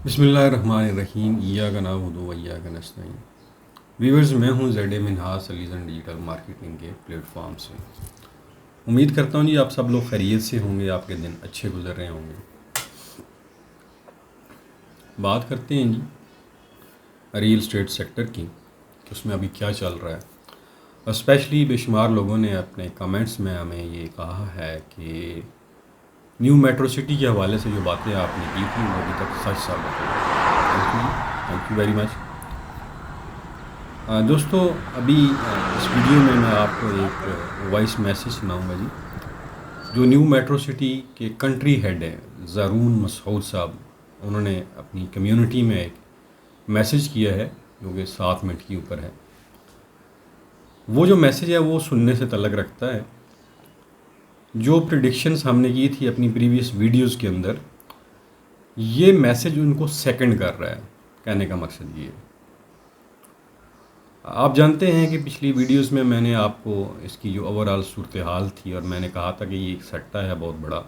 بسم اللہ الرحمن الرحیم، ایاک نعبد و ایاک نستعین۔ ویورز، میں ہوں زیڈ منہاس سلیزن ڈیجیٹل مارکیٹنگ کے پلیٹ فارم سے۔ امید کرتا ہوں جی آپ سب لوگ خیریت سے ہوں گے، آپ کے دن اچھے گزر رہے ہوں گے۔ بات کرتے ہیں جی ریئل اسٹیٹ سیکٹر کی کہ اس میں ابھی کیا چل رہا ہے۔ اسپیشلی بے شمار لوگوں نے اپنے کمنٹس میں ہمیں یہ کہا ہے کہ نیو میٹرو سٹی کے حوالے سے جو باتیں آپ نے کی تھیں وہ ابھی تک سچ ثابت ہو گئی۔ تھینک یو ویری مچ دوستو۔ ابھی اس ویڈیو میں آپ کو ایک وائس میسیج سناؤں گا جی، جو نیو میٹرو سٹی کے کنٹری ہیڈ ہیں زارون مسعود صاحب، انہوں نے اپنی کمیونٹی میں ایک میسیج کیا ہے جو کہ 7 منٹ کے اوپر ہے۔ وہ جو میسیج ہے وہ سننے سے تعلق رکھتا ہے جو پریڈکشنز ہم نے کی تھی اپنی پریویس ویڈیوز کے اندر، یہ میسیج ان کو سیکنڈ کر رہا ہے۔ کہنے کا مقصد یہ ہے، آپ جانتے ہیں کہ پچھلی ویڈیوز میں میں نے آپ کو اس کی جو اوورآل صورتحال تھی، اور میں نے کہا تھا کہ یہ ایک سٹہ ہے بہت بڑا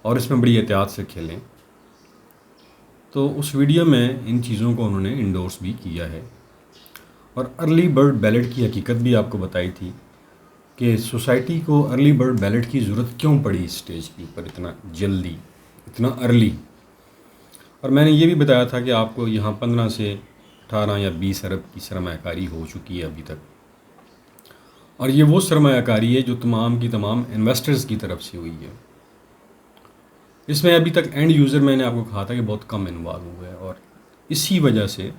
اور اس میں بڑی احتیاط سے کھیلیں، تو اس ویڈیو میں ان چیزوں کو انہوں نے انڈورس بھی کیا ہے، اور ارلی برڈ بیلٹ کی حقیقت بھی آپ کو بتائی تھی کہ سوسائٹی کو ارلی برڈ بیلٹ کی ضرورت کیوں پڑی اس سٹیج کے اوپر اتنا جلدی، اتنا ارلی۔ اور میں نے یہ بھی بتایا تھا کہ آپ کو یہاں 15 سے 18 یا 20 ارب کی سرمایہ کاری ہو چکی ہے ابھی تک، اور یہ وہ سرمایہ کاری ہے جو تمام کی تمام انویسٹرز کی طرف سے ہوئی ہے۔ اس میں ابھی تک اینڈ یوزر میں نے آپ کو کہا تھا کہ بہت کم انوالو ہوا ہے، اور اسی وجہ سے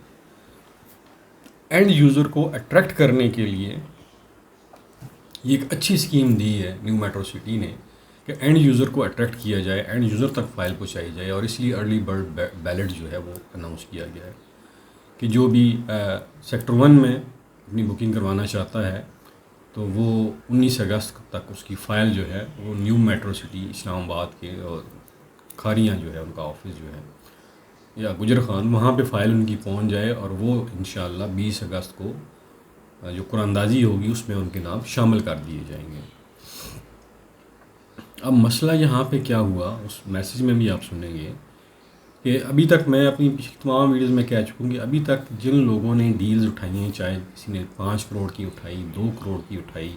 اینڈ یوزر کو اٹریکٹ کرنے کے لیے یہ ایک اچھی اسکیم دی ہے نیو میٹرو سٹی نے کہ اینڈ یوزر کو اٹریکٹ کیا جائے، اینڈ یوزر تک فائل پہنچائی جائے، اور اس لیے ارلی برڈ بیلٹ جو ہے وہ اناؤنس کیا گیا ہے کہ جو بھی سیکٹر 1 میں اپنی بکنگ کروانا چاہتا ہے تو وہ 19 اگست تک اس کی فائل جو ہے وہ نیو میٹرو سٹی اسلام آباد کے اور کھاریاں جو ہے ان کا آفس جو ہے یا گجر خان، وہاں پہ فائل ان کی پہنچ جائے، اور وہ انشاءاللہ 20 اگست کو جو قرآن اندازی ہوگی اس میں ان کے نام شامل کر دیے جائیں گے۔ اب مسئلہ یہاں پہ کیا ہوا اس میسیج میں بھی آپ سنیں گے کہ ابھی تک میں اپنی پچھلی تمام ویڈیوز میں کہہ چکوں کہ ابھی تک جن لوگوں نے ڈیلز اٹھائی ہیں، چاہے کسی نے 5 کروڑ کی اٹھائی، 2 کروڑ کی اٹھائی،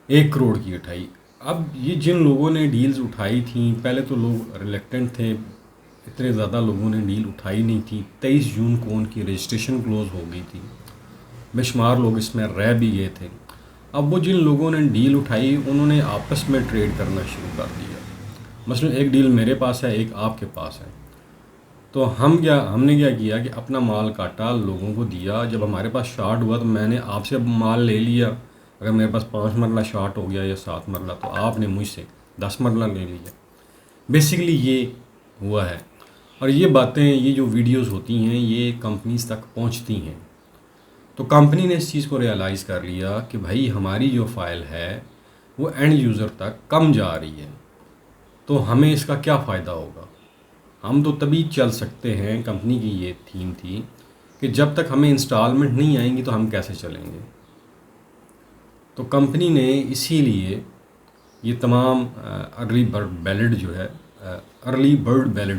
1 کروڑ کی اٹھائی، اب یہ جن لوگوں نے ڈیلز اٹھائی تھیں، پہلے تو لوگ ریلیکٹنٹ تھے، اتنے زیادہ لوگوں نے ڈیل اٹھائی نہیں تھی۔ 23 جون کو ان کی رجسٹریشن کلوز ہو گئی تھی، بے شمار لوگ اس میں رہ بھی گئے تھے۔ اب وہ جن لوگوں نے ڈیل اٹھائی انہوں نے آپس میں ٹریڈ کرنا شروع کر دیا۔ مثلا ایک ڈیل میرے پاس ہے، ایک آپ کے پاس ہے، تو ہم نے کیا کیا کہ اپنا مال کاٹا، لوگوں کو دیا۔ جب ہمارے پاس شارٹ ہوا تو میں نے آپ سے مال لے لیا، اگر میرے پاس 5 مرلہ شارٹ ہو گیا یا 7 مرلہ تو آپ نے مجھ سے 10 مرلہ لے لیا۔ بیسیکلی یہ ہوا ہے، اور یہ باتیں، یہ جو ویڈیوز ہوتی ہیں یہ کمپنیز تک پہنچتی ہیں، تو کمپنی نے اس چیز کو ریئلائز کر لیا کہ بھائی ہماری جو فائل ہے وہ اینڈ یوزر تک کم جا رہی ہے، تو ہمیں اس کا کیا فائدہ ہوگا۔ ہم تو تبھی چل سکتے ہیں، کمپنی کی یہ تھیم تھی کہ جب تک ہمیں انسٹالمنٹ نہیں آئیں گی تو ہم کیسے چلیں گے۔ تو کمپنی نے اسی لیے یہ تمام ارلی برڈ بیلٹ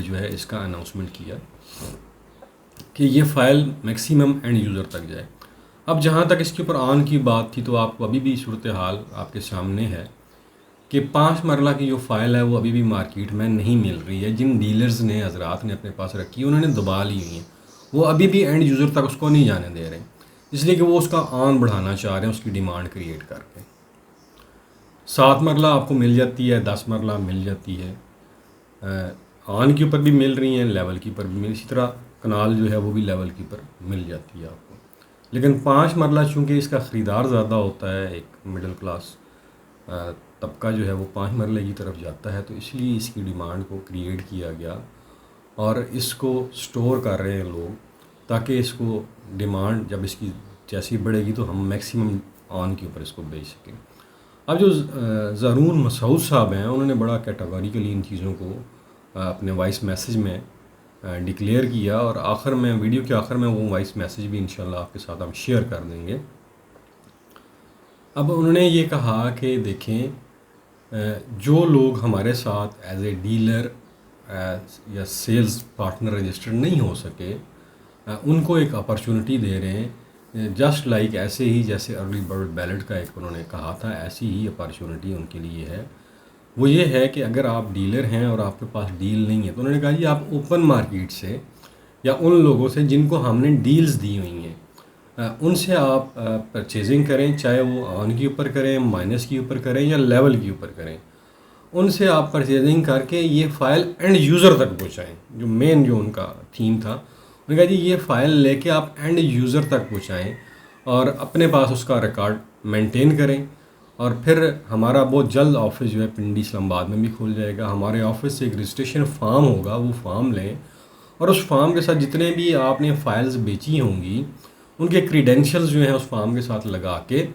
جو ہے اس کا اناؤنسمنٹ کیا کہ یہ فائل میکسیمم اینڈ یوزر تک جائے۔ اب جہاں تک اس کے اوپر آن کی بات تھی تو آپ کو ابھی بھی صورتحال آپ کے سامنے ہے کہ 5 مرلہ کی جو فائل ہے وہ ابھی بھی مارکیٹ میں نہیں مل رہی ہے۔ جن ڈیلرز نے، حضرات نے اپنے پاس رکھی انہوں نے دبا لی ہوئی ہیں، وہ ابھی بھی اینڈ یوزر تک اس کو نہیں جانے دے رہے، اس لیے کہ وہ اس کا آن بڑھانا چاہ رہے ہیں، اس کی ڈیمانڈ کریٹ کر کے۔ 7 مرلہ آپ کو مل جاتی ہے، 10 مرلہ مل جاتی ہے، آن کے اوپر بھی مل رہی ہیں، لیول کے اوپر بھی اسی طرح کنال جو ہے وہ بھی لیول کے اوپر مل جاتی ہے آپ کو۔ لیکن 5 مرلہ چونکہ اس کا خریدار زیادہ ہوتا ہے، ایک مڈل کلاس طبقہ جو ہے وہ 5 مرلے کی طرف جاتا ہے، تو اس لیے اس کی ڈیمانڈ کو کریٹ کیا گیا، اور اس کو سٹور کر رہے ہیں لوگ تاکہ اس کو ڈیمانڈ جب اس کی جیسی بڑھے گی تو ہم میکسیمم آن کے اوپر اس کو بیچ سکیں۔ اب جو زارون مسعود صاحب ہیں انہوں نے بڑا کیٹاگوریکلی ان چیزوں کو اپنے وائس میسیج میں ڈکلیئر کیا، اور آخر میں، ویڈیو کے آخر میں وہ وائس میسیج بھی انشاءاللہ آپ کے ساتھ ہم شیئر کر دیں گے۔ اب انہوں نے یہ کہا کہ دیکھیں جو لوگ ہمارے ساتھ ایز اے ڈیلر یا سیلز پارٹنر رجسٹرڈ نہیں ہو سکے، ان کو ایک اپرچونٹی دے رہے ہیں، جسٹ لائک ایسے ہی جیسے ارلی برڈ بیلٹ کا ایک انہوں نے کہا تھا، ایسی ہی اپرچونٹی ان کے لیے ہے۔ وہ یہ ہے کہ اگر آپ ڈیلر ہیں اور آپ کے پاس ڈیل نہیں ہے تو انہوں نے کہا جی آپ اوپن مارکیٹ سے یا ان لوگوں سے جن کو ہم نے ڈیلز دی ہوئی ہیں ان سے آپ پرچیزنگ کریں، چاہے وہ آن کے اوپر کریں، مائنس کے اوپر کریں یا لیول کے اوپر کریں، ان سے آپ پرچیزنگ کر کے یہ فائل اینڈ یوزر تک پہنچائیں۔ جو مین جو ان کا تھیم تھا، انہوں نے کہا جی یہ فائل لے کے آپ اینڈ یوزر تک پہنچائیں اور اپنے پاس اس کا ریکارڈ مینٹین کریں، اور پھر ہمارا بہت جلد آفس جو ہے پنڈی اسلام آباد میں بھی کھل جائے گا۔ ہمارے آفس سے ایک رجسٹریشن فارم ہوگا، وہ فارم لیں اور اس فارم کے ساتھ جتنے بھی آپ نے فائلز بیچی ہوں گی ان کے کریڈینشیلز جو ہیں اس فارم کے ساتھ لگا کے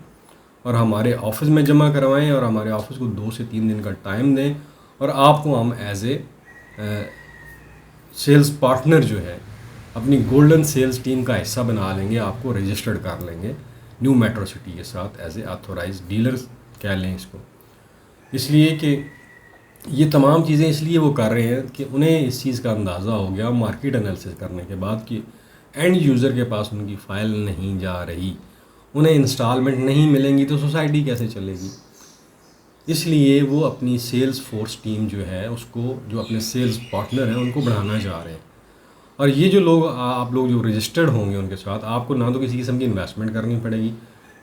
اور ہمارے آفس میں جمع کروائیں، اور ہمارے آفس کو 2 سے 3 دن کا ٹائم دیں، اور آپ کو ہم ایز اے سیلز پارٹنر جو ہے اپنی گولڈن سیلز ٹیم کا حصہ بنا لیں گے، آپ کو رجسٹرڈ کر لیں گے نیو میٹرو سٹی کے ساتھ ایز اے آتھورائز ڈیلر کہہ لیں اس کو۔ اس لیے کہ یہ تمام چیزیں اس لیے وہ کر رہے ہیں کہ انہیں اس چیز کا اندازہ ہو گیا مارکیٹ انالیسس کرنے کے بعد کہ اینڈ یوزر کے پاس ان کی فائل نہیں جا رہی، انہیں انسٹالمنٹ نہیں ملیں گی تو سوسائٹی کیسے چلے گی۔ اس لیے وہ اپنی سیلز فورس ٹیم جو ہے اس کو، جو اپنے سیلز پارٹنر ہیں ان کو بڑھانا چاہ رہے ہیں، اور یہ جو لوگ آپ لوگ جو رجسٹرڈ ہوں گے ان کے ساتھ، آپ کو نہ تو کسی قسم کی انویسٹمنٹ کرنی پڑے گی،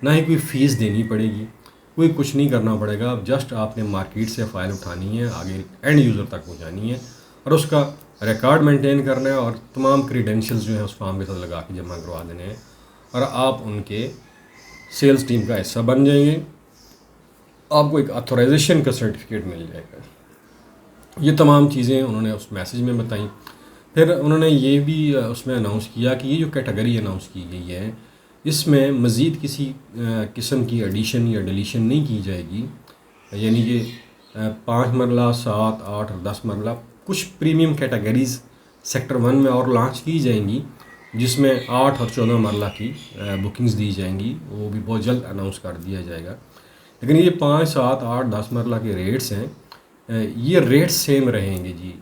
نہ ہی کوئی فیس دینی پڑے گی، کوئی کچھ نہیں کرنا پڑے گا، جسٹ آپ نے مارکیٹ سے فائل اٹھانی ہے، آگے اینڈ یوزر تک پہنچانی ہے اور اس کا ریکارڈ مینٹین کرنا ہے، اور تمام کریڈینشیلز جو ہیں اس فارم کے ساتھ لگا کے جمع کروا دینے ہیں، اور آپ ان کے سیلز ٹیم کا حصہ بن جائیں گے، آپ کو ایک آتھورائزیشن کا سرٹیفکیٹ مل جائے گا۔ یہ تمام چیزیں انہوں نے اس میسیج میں بتائیں۔ پھر انہوں نے یہ بھی اس میں اناؤنس کیا کہ یہ جو کیٹیگری اناؤنس کی گئی ہے اس میں مزید کسی قسم کی ایڈیشن یا ڈیلیشن نہیں کی جائے گی، یعنی کہ 5 مرلہ، 7، 8 اور 10 مرلہ کچھ پریمیم کیٹیگریز سیکٹر 1 میں اور لانچ کی جائیں گی، جس میں 8 اور 14 مرلہ کی بکنگز دی جائیں گی، وہ بھی بہت جلد اناؤنس کر دیا جائے گا۔ لیکن یہ 5، 7، 8، 10 مرلہ کے ریٹس ہیں، یہ ریٹس سیم رہیں گے جی،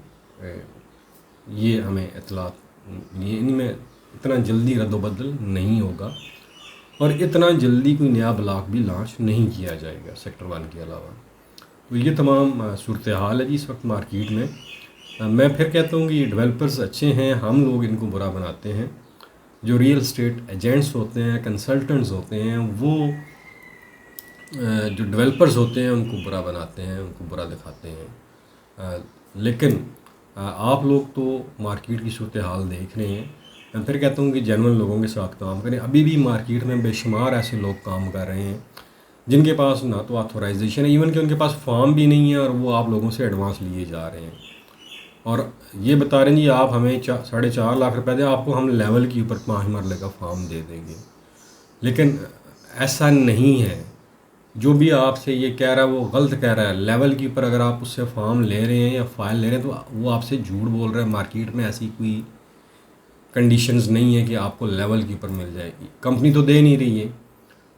یہ ہمیں اطلاعات، یہ ان میں اتنا جلدی رد و بدل نہیں ہوگا، اور اتنا جلدی کوئی نیا بلاک بھی لانچ نہیں کیا جائے گا سیکٹر 1 کے علاوہ۔ تو یہ تمام صورتحال ہے جی اس وقت مارکیٹ میں۔ میں پھر کہتا ہوں کہ یہ ڈیولپرز اچھے ہیں، ہم لوگ ان کو برا بناتے ہیں۔ جو ریئل اسٹیٹ ایجنٹس ہوتے ہیں، کنسلٹنٹس ہوتے ہیں، وہ جو ڈیولپرز ہوتے ہیں ان کو برا بناتے ہیں، ان کو برا دکھاتے ہیں۔ لیکن آپ لوگ تو مارکیٹ کی صورتحال دیکھ رہے ہیں۔ میں پھر کہتا ہوں کہ جینون لوگوں کے ساتھ کام کریں۔ ابھی بھی مارکیٹ میں بے شمار ایسے لوگ کام کر رہے ہیں جن کے پاس نہ تو آتھورائزیشن ہے، ایون کہ ان کے پاس فارم بھی نہیں ہے، اور وہ آپ لوگوں سے ایڈوانس لیے جا رہے ہیں اور یہ بتا رہے ہیں جی آپ ہمیں 4.5 لاکھ روپے دیں، آپ کو ہم لیول کے اوپر 5 مرلے کا فارم دے دیں گے۔ لیکن ایسا نہیں ہے، جو بھی آپ سے یہ کہہ رہا ہے وہ غلط کہہ رہا ہے۔ لیول کے اوپر اگر آپ اس سے فارم لے رہے ہیں یا فائل لے رہے ہیں تو وہ آپ سے جھوٹ بول رہا ہے۔ مارکیٹ میں ایسی کوئی کنڈیشنز نہیں ہے کہ آپ کو لیول کے اوپر مل جائے گی، کمپنی تو دے نہیں رہی ہے۔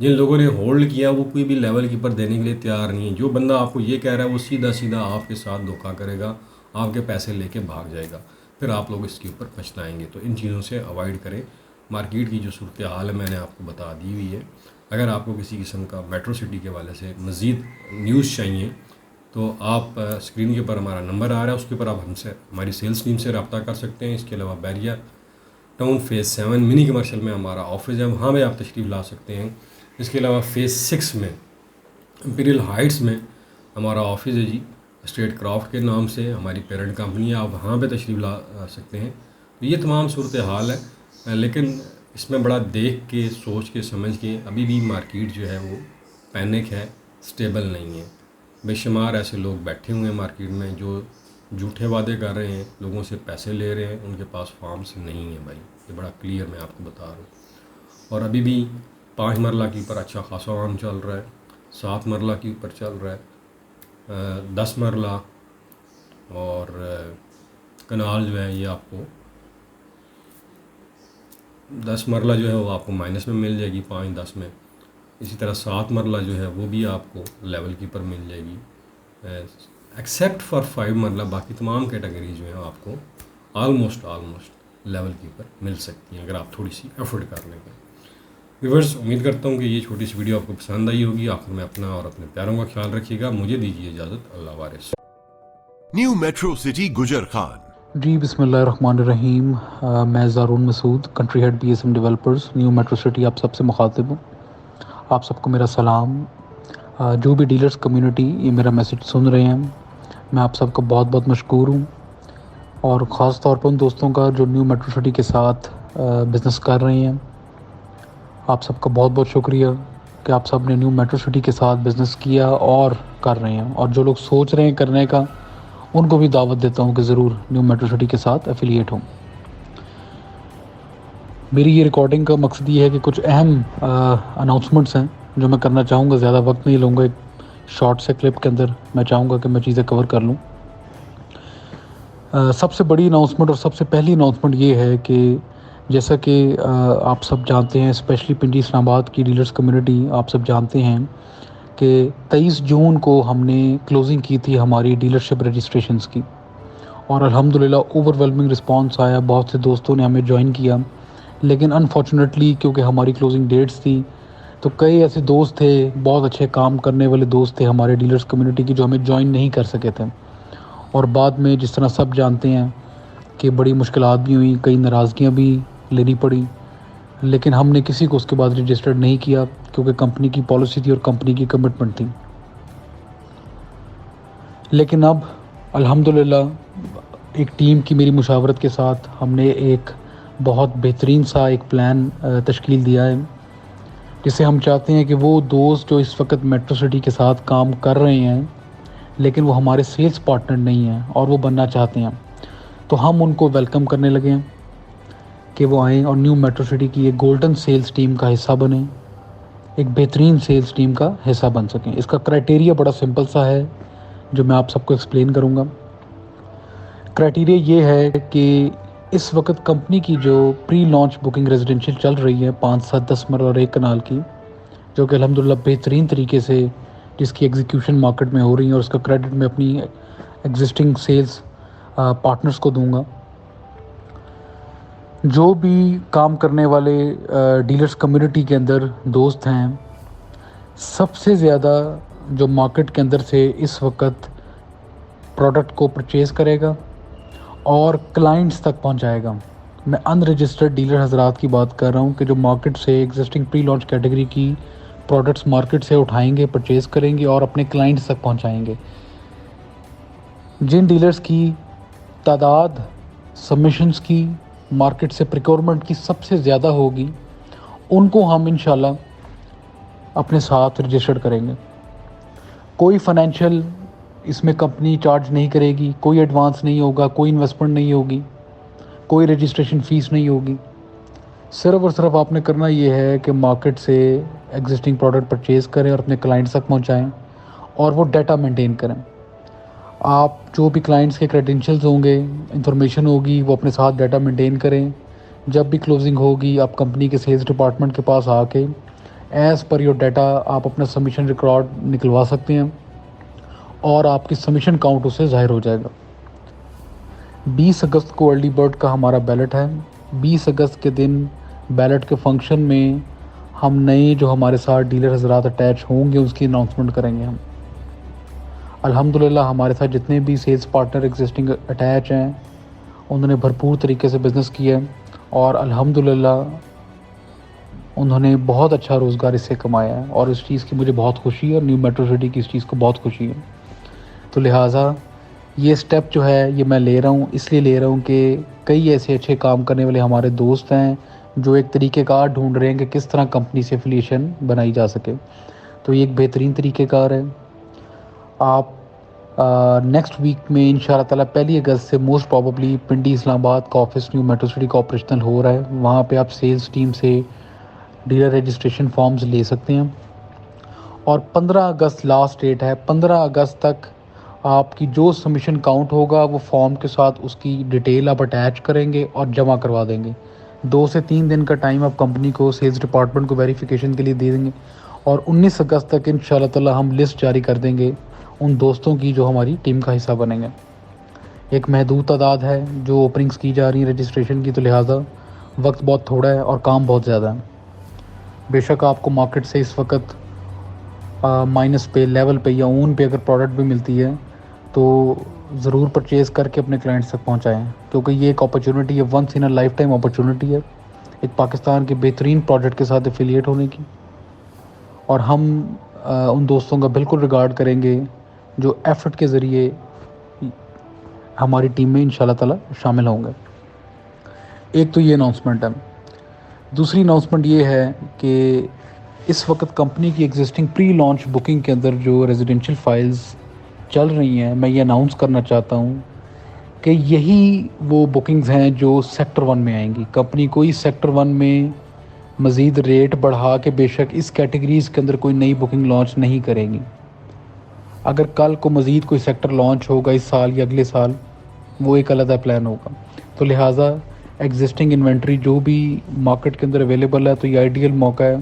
جن لوگوں نے ہولڈ کیا وہ کوئی بھی لیول کے اوپر دینے کے لیے تیار نہیں ہے۔ جو بندہ آپ کو یہ کہہ رہا ہے وہ سیدھا سیدھا آپ کے ساتھ دھوکہ کرے گا، آپ کے پیسے لے کے بھاگ جائے گا، پھر آپ لوگ اس کے اوپر پچھتائیں گے۔ تو ان چیزوں سے اوائڈ کریں۔ مارکیٹ کی جو صورتحال ہے میں نے آپ کو بتا دی ہوئی ہے۔ اگر آپ کو کسی قسم کا میٹرو سٹی کے حوالے سے مزید نیوز چاہیے تو آپ اسکرین کے اوپر ہمارا نمبر آ رہا ہے، اس کے اوپر آپ ہم سے، ہماری سیلس ٹیم سے رابطہ کر سکتے ہیں۔ اس کے علاوہ بیریا ٹاؤن فیز 7 منی کمرشل میں ہمارا آفس ہے، وہاں پہ آپ تشریف لا سکتے ہیں۔ اس کے علاوہ فیز 6 میں امپیریل ہائٹس میں ہمارا آفس ہے جی، اسٹیٹ کرافٹ کے نام سے ہماری پیرنٹ کمپنی ہے، آپ وہاں پہ تشریف لا سکتے ہیں۔ تو یہ تمام صورتحال ہے، لیکن اس میں بڑا دیکھ کے، سوچ کے، سمجھ کے، ابھی بھی مارکیٹ جو ہے وہ پینک ہے، سٹیبل نہیں ہے۔ بے شمار ایسے لوگ بیٹھے ہوئے ہیں مارکیٹ میں جو جھوٹے وعدے کر رہے ہیں، لوگوں سے پیسے لے رہے ہیں، ان کے پاس فارمز نہیں ہیں بھائی، یہ بڑا کلیئر میں آپ کو بتا رہا ہوں۔ اور ابھی بھی 5 مرلہ کے اوپر اچھا خاصا عام چل رہا ہے، 7 مرلہ کے اوپر چل رہا ہے، 10 مرلہ اور کنال جو ہے یہ آپ کو 10 مرلہ جو ہے وہ آپ کو مائنس میں مل جائے گی 5-10 میں۔ اسی طرح 7 مرلہ جو ہے وہ بھی آپ کو لیول کے اوپر مل جائے گی ایکسیپٹ فار 5 مطلب باقی تمام کیٹیگریز جو ہیں آپ کو آلموسٹ لیول کے اوپر مل سکتی ہیں اگر آپ تھوڑی سی ایفرٹ کر لیں گے. ویورز، امید کرتا ہوں کہ یہ چھوٹی سی ویڈیو آپ کو پسند آئی ہوگی. آخر میں اپنا اور اپنے پیاروں کا خیال رکھیے گا. مجھے دیجیے اجازت. اللہ وارث. New metro city Gujar Khan. جی بسم اللہ الرحمن الرحیم. میں Zaroon Masood, country head B S M developers new metro city, آپ سب سے مخاطب ہوں. آپ سب کو میرا سلام. جو بھی ڈیلرز کمیونٹی یہ میرا میسج سن رہے ہیں، میں آپ سب کو بہت بہت مشکور ہوں، اور خاص طور پر ان دوستوں کا جو نیو میٹرو سٹی کے ساتھ بزنس کر رہے ہیں. آپ سب کا بہت بہت شکریہ کہ آپ سب نے نیو میٹرو سٹی کے ساتھ بزنس کیا اور کر رہے ہیں، اور جو لوگ سوچ رہے ہیں کرنے کا ان کو بھی دعوت دیتا ہوں کہ ضرور نیو میٹرو سٹی کے ساتھ ایفیلیٹ ہوں. میری یہ ریکارڈنگ کا مقصد یہ ہے کہ کچھ اہم اناؤنسمنٹس ہیں جو میں کرنا چاہوں گا. زیادہ وقت نہیں لوں گا، ایک شارٹ سے کلپ کے اندر میں چاہوں گا کہ میں چیزیں کور کر لوں. سب سے بڑی اناؤنسمنٹ اور سب سے پہلی اناؤنسمنٹ یہ ہے کہ جیسا کہ آپ سب جانتے ہیں، اسپیشلی پنڈی اسلام آباد کی ڈیلرز کمیونٹی آپ سب جانتے ہیں کہ 23 جون کو ہم نے کلوزنگ کی تھی ہماری ڈیلرشپ رجسٹریشنز کی، اور الحمدللہ اوور ویلمنگ رسپانس آیا. بہت سے دوستوں نے ہمیں جوائن کیا، لیکن انفارچونیٹلی کیونکہ ہماری کلوزنگ ڈیٹس تھی تو کئی ایسے دوست تھے، بہت اچھے کام کرنے والے دوست تھے ہمارے ڈیلرز کمیونٹی کی، جو ہمیں جوائن نہیں کر سکے تھے. اور بعد میں جس طرح سب جانتے ہیں کہ بڑی مشکلات بھی ہوئیں، کئی ناراضگیاں بھی لینی پڑی، لیکن ہم نے کسی کو اس کے بعد رجسٹرڈ نہیں کیا کیونکہ کمپنی کی پالیسی تھی اور کمپنی کی کمٹمنٹ تھی. لیکن اب الحمدللہ ایک ٹیم کی میری مشاورت کے ساتھ ہم نے ایک بہت بہترین سا ایک پلان تشکیل دیا ہے، جس سے ہم چاہتے ہیں کہ وہ دوست جو اس وقت میٹرو سٹی کے ساتھ کام کر رہے ہیں لیکن وہ ہمارے سیلز پارٹنر نہیں ہیں اور وہ بننا چاہتے ہیں، تو ہم ان کو ویلکم کرنے لگے ہیں کہ وہ آئیں اور نیو میٹرو سٹی کی ایک گولڈن سیلز ٹیم کا حصہ بنیں، ایک بہترین سیلز ٹیم کا حصہ بن سکیں. اس کا کرائٹیریا بڑا سمپل سا ہے جو میں آپ سب کو ایکسپلین کروں گا. کرائٹیریا یہ ہے کہ اس وقت کمپنی کی جو پری لانچ بکنگ ریزیڈنشیل چل رہی ہے 5 7 10 مرل اور 1 کنال کی، جو کہ الحمدللہ بہترین طریقے سے جس کی ایگزیکیوشن مارکیٹ میں ہو رہی ہے، اور اس کا کریڈٹ میں اپنی ایگزسٹنگ سیلز پارٹنرز کو دوں گا. جو بھی کام کرنے والے ڈیلرز کمیونٹی کے اندر دوست ہیں، سب سے زیادہ جو مارکیٹ کے اندر سے اس وقت پروڈکٹ کو پرچیز کرے گا اور کلائنٹس تک پہنچائے گا، میں ان رجسٹرڈ ڈیلر حضرات کی بات کر رہا ہوں کہ جو مارکیٹ سے ایگزسٹنگ پری لانچ کیٹیگری کی پروڈکٹس مارکیٹ سے اٹھائیں گے، پرچیز کریں گے اور اپنے کلائنٹس تک پہنچائیں گے. جن ڈیلرز کی تعداد سبمیشنز کی مارکیٹ سے پریکورمنٹ کی سب سے زیادہ ہوگی، ان کو ہم انشاءاللہ اپنے ساتھ رجسٹرڈ کریں گے. کوئی فائنینشیل اس میں کمپنی چارج نہیں کرے گی، کوئی ایڈوانس نہیں ہوگا، کوئی انویسٹمنٹ نہیں ہوگی، کوئی رجسٹریشن فیس نہیں ہوگی. صرف اور صرف آپ نے کرنا یہ ہے کہ مارکیٹ سے ایگزسٹنگ پروڈکٹ پرچیز کریں اور اپنے کلائنٹس تک پہنچائیں اور وہ ڈیٹا مینٹین کریں. آپ جو بھی کلائنٹس کے کریڈینشیلز ہوں گے، انفارمیشن ہوگی، وہ اپنے ساتھ ڈیٹا مینٹین کریں. جب بھی کلوزنگ ہوگی آپ کمپنی کے سیلز ڈپارٹمنٹ کے پاس آ کے ایز پر یور ڈیٹا آپ اپنا سبمیشن ریکارڈ نکلوا سکتے ہیں اور آپ کی سبمیشن کاؤنٹ اس سے ظاہر ہو جائے گا. 20 اگست کو ارلی برڈ کا ہمارا بیلٹ ہے. 20 اگست کے دن بیلٹ کے فنکشن میں ہم نئے جو ہمارے ساتھ ڈیلر حضرات اٹیچ ہوں گے اس کی اناؤنسمنٹ کریں گے. ہم الحمدللہ ہمارے ساتھ جتنے بھی سیلز پارٹنر ایگزسٹنگ اٹیچ ہیں انہوں نے بھرپور طریقے سے بزنس کیا اور الحمدللہ انہوں نے بہت اچھا روزگار اس سے کمایا ہے، اور اس چیز کی مجھے بہت خوشی ہے اور نیو میٹرو سٹی کی اس چیز کو بہت خوشی ہے. تو لہٰذا یہ سٹیپ جو ہے یہ میں لے رہا ہوں، اس لیے لے رہا ہوں کہ کئی ایسے اچھے کام کرنے والے ہمارے دوست ہیں جو ایک طریقہ کار ڈھونڈ رہے ہیں کہ کس طرح کمپنی سے ایفیلیشن بنائی جا سکے. تو یہ ایک بہترین طریقہ کار ہے. آپ نیکسٹ ویک میں انشاءاللہ تعالیٰ 1 اگست سے موسٹ پروبیبلی پنڈی اسلام آباد کا آفس نیو میٹرو سٹی کا آپریشنل ہو رہا ہے. وہاں پہ آپ سیلز ٹیم سے ڈیلر رجسٹریشن فارمز لے سکتے ہیں، اور 15 اگست لاسٹ ڈیٹ ہے. 15 اگست تک آپ کی جو سبمیشن کاؤنٹ ہوگا وہ فارم کے ساتھ اس کی ڈیٹیل آپ اٹیچ کریں گے اور جمع کروا دیں گے. 2 سے 3 دن کا ٹائم آپ کمپنی کو سیلز ڈپارٹمنٹ کو ویریفیکیشن کے لیے دے دیں گے، اور 19 اگست تک انشاءاللہ تعالیٰ ہم لسٹ جاری کر دیں گے ان دوستوں کی جو ہماری ٹیم کا حصہ بنیں گے. ایک محدود تعداد ہے جو اوپننگس کی جا رہی ہیں رجسٹریشن کی, تو لہٰذا وقت بہت تھوڑا ہے اور کام بہت زیادہ ہے. بے شک آپ کو مارکیٹ سے اس وقت مائنس پہ, لیول پہ یا اون پہ اگر پروڈکٹ بھی ملتی ہے تو ضرور پرچیز کر کے اپنے کلائنٹس تک پہنچائیں, کیونکہ یہ ایک اپرچونٹی ہے, once in a lifetime opportunity ہے ایک پاکستان کے بہترین پروجیکٹ کے ساتھ ایفیلیٹ ہونے کی. اور ہم ان دوستوں کا بالکل ریگارڈ کریں گے جو ایفرٹ کے ذریعے ہماری ٹیم میں انشاءاللہ تعالی شامل ہوں گے. ایک تو یہ اناؤنسمنٹ ہے. دوسری اناؤنسمنٹ یہ ہے کہ اس وقت کمپنی کی ایگزسٹنگ پری لانچ بکنگ کے اندر جو ریزیڈینشیل فائلز چل رہی ہیں, میں یہ اناؤنس کرنا چاہتا ہوں کہ یہی وہ بکنگز ہیں جو سیکٹر 1 میں آئیں گی. کمپنی کوئی سیکٹر 1 میں مزید ریٹ بڑھا کے بے شک اس کیٹیگریز کے اندر کوئی نئی بکنگ لانچ نہیں کرے گی. اگر کل کو مزید کوئی سیکٹر لانچ ہوگا اس سال یا اگلے سال, وہ ایک علیحدہ پلان ہوگا. تو لہٰذا ایگزسٹنگ انوینٹری جو بھی مارکیٹ کے اندر اویلیبل ہے, تو یہ آئیڈیل موقع ہے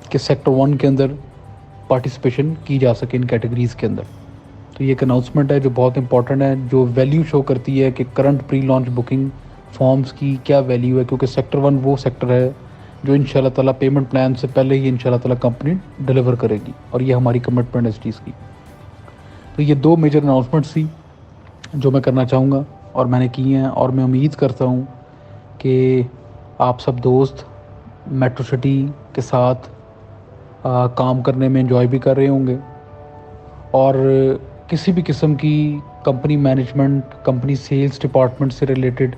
کہ سیکٹر 1 کے اندر پارٹیسپیشن کی جا سکے ان کیٹیگریز کے اندر. تو یہ ایک اناؤنسمنٹ ہے جو بہت امپورٹنٹ ہے, جو ویلیو شو کرتی ہے کہ کرنٹ پری لانچ بکنگ فارمز کی کیا ویلیو ہے, کیونکہ سیکٹر 1 وہ سیکٹر ہے جو انشاءاللہ تعالیٰ پیمنٹ پلان سے پہلے ہی انشاءاللہ تعالیٰ کمپنی ڈیلیور کرے گی, اور یہ ہماری کمٹمنٹ ہے اس چیز کی. تو یہ 2 میجر اناؤنسمنٹس تھی جو میں کرنا چاہوں گا اور میں نے کی ہیں, اور میں امید کرتا ہوں کہ آپ سب دوست میٹرو سٹی کے ساتھ کام کرنے میں انجوائے بھی کر رہے ہوں گے, اور کسی بھی قسم کی company management, company sales department سے ریلیٹڈ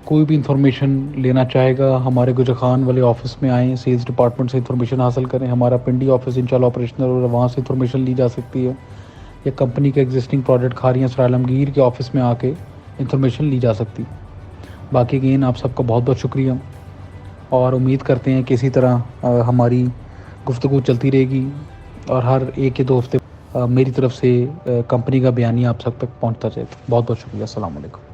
کوئی بھی انفارمیشن لینا چاہے گا, ہمارے گجر خان والے آفس میں آئیں, سیلز ڈپارٹمنٹ سے انفارمیشن حاصل کریں. ہمارا پنڈی آفس انشاءاللہ آپریشنل اور وہاں سے انفارمیشن لی جا سکتی ہے, یا کمپنی کے ایگزسٹنگ پروڈکٹ کھاریاں سر عالمگیر کے آفس میں آ کے انفارمیشن لی جا سکتی. باقی اگین آپ سب کا بہت بہت شکریہ, اور امید کرتے ہیں کہ اسی طرح ہماری گفتگو چلتی رہے گی, اور ہر 1 یا 2 ہفتے میری طرف سے کمپنی کا بیانیہ آپ سب تک پہنچتا جائے. بہت بہت شکریہ. السلام علیکم.